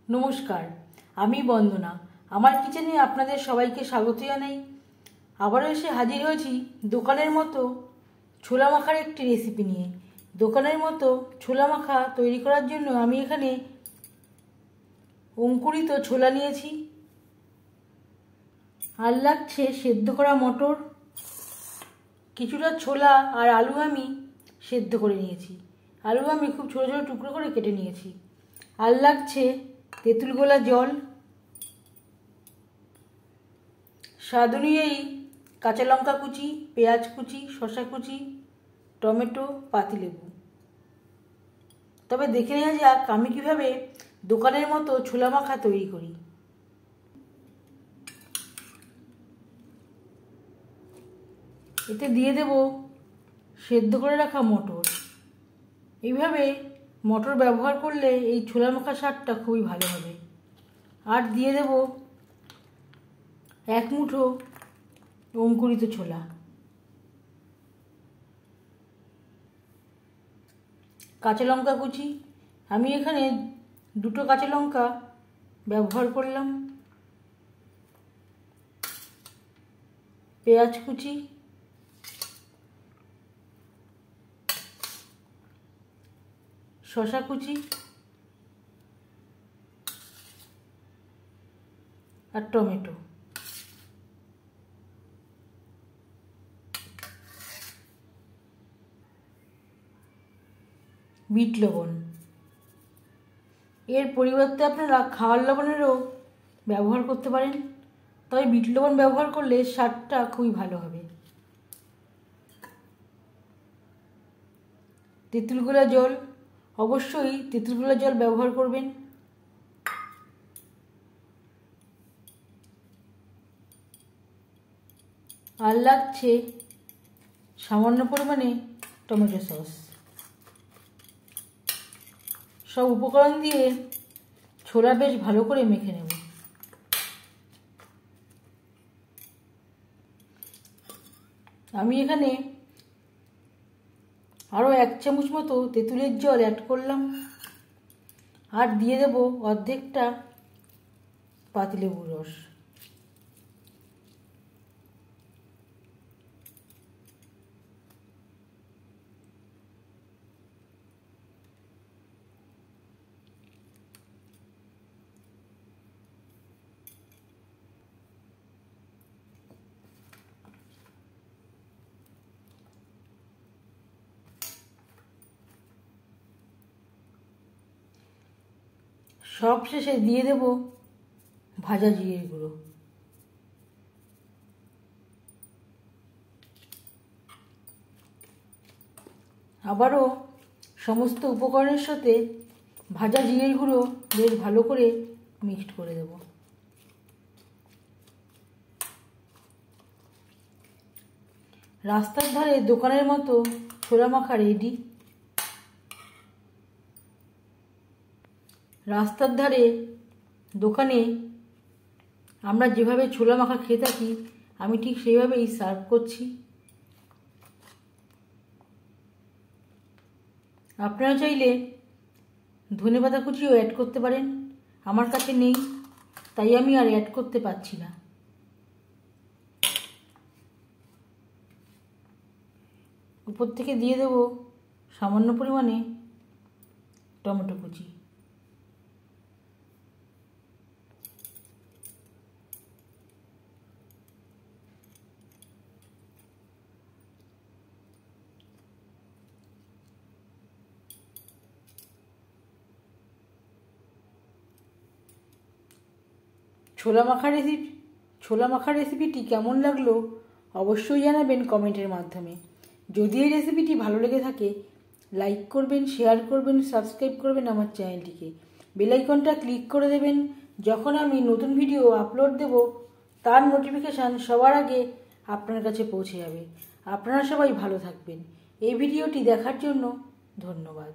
নমস্কার, আমি বন্দনা। আমার কিচেনে আপনাদের সবাইকে স্বাগত জানাই। আবারও এসে হাজির হয়েছি দোকানের মতো ছোলা মাখার একটি রেসিপি নিয়ে। দোকানের মতো ছোলা মাখা তৈরি করার জন্য আমি এখানে অঙ্কুরিত ছোলা নিয়েছি, আর লাগছে সেদ্ধ করা মটর, কিছুটা ছোলা আর আলু আমি সেদ্ধ করে নিয়েছি। আলু আমি খুব ছোটো ছোটো টুকরো করে কেটে নিয়েছি। আর লাগছে তেঁতুল গোলা জল, স্বাদ অনুযায়ী কাঁচা লঙ্কা কুচি, পেঁয়াজ কুচি, শসা কুচি, টমেটো, পাতিলেবু। তবে দেখে নেওয়া যাক আমি কীভাবে দোকানের মতো ছোলা মাখা তৈরি করি। এতে দিয়ে দেব সেদ্ধ করে রাখা মটর। এইভাবে মটর ব্যবহার করলে এই ছোলা মাখার স্বাদটা খুবই ভালো হবে। আর দিয়ে দেব এক মুঠো অঙ্কুরিত ছোলা, কাঁচা লঙ্কা কুচি। আমি এখানে দুটো কাঁচা লঙ্কা ব্যবহার করলাম, পেঁয়াজ কুচি, শসা কুচি আর টমেটো। বিট লবণ। এর পরিবর্তে আপনারা খাওয়ার লবণেরও ব্যবহার করতে পারেন, তবে বিট লবণ ব্যবহার করলে স্বাদটা খুবই ভালো হবে। তেঁতুল গোলা জল, অবশ্যই তেঁতুল গোলা জল ব্যবহার করবেন। আর লাগছে সামান্য পরিমাণে টমেটো সস। সব উপকরণ দিয়ে ছোলা বেশ ভালো করে মেখে নেব। আমি এখানে আরও 1 চামচ মতো তেঁতুলের জল অ্যাড করলাম, আর দিয়ে দেব অর্ধেকটা পাতিলেবুর রস। সব শেষে দিয়ে দেব ভাজা জিরের গুঁড়ো। আবারও সমস্ত উপকরণের সাথে ভাজা জিরের গুঁড়ো বেশ ভালো করে মিক্সড করে দেব। রাস্তার ধারে দোকানের মতো ছোলা মাখা রেডি। রাস্তার ধারে দোকানে আমরা যেভাবে ছোলা মাখা খেয়ে থাকি আমি ঠিক সেইভাবেই সার্ভ করছি। আপনারা চাইলে ধনেপাতা কুচিও অ্যাড করতে পারেন, আমার কাছে নেই তাই আমি আর অ্যাড করতে পারছি না। উপর থেকে দিয়ে দেব সামান্য পরিমাণে টমেটো কুচি। ছোলা মাখার রেসিপিটি কেমন লাগলো অবশ্যই জানাবেন কমেন্টের মাধ্যমে। যদি এই রেসিপিটি ভালো লেগে থাকে লাইক করবেন, শেয়ার করবেন, সাবস্ক্রাইব করবেন আমার চ্যানেলটিকে। বেল আইকনটা ক্লিক করে দেবেন, যখন আমি নতুন ভিডিও আপলোড দেব তার নোটিফিকেশান সবার আগে আপনার কাছে পৌঁছে যাবে। আপনারা সবাই ভালো থাকবেন। এই ভিডিওটি দেখার জন্য ধন্যবাদ।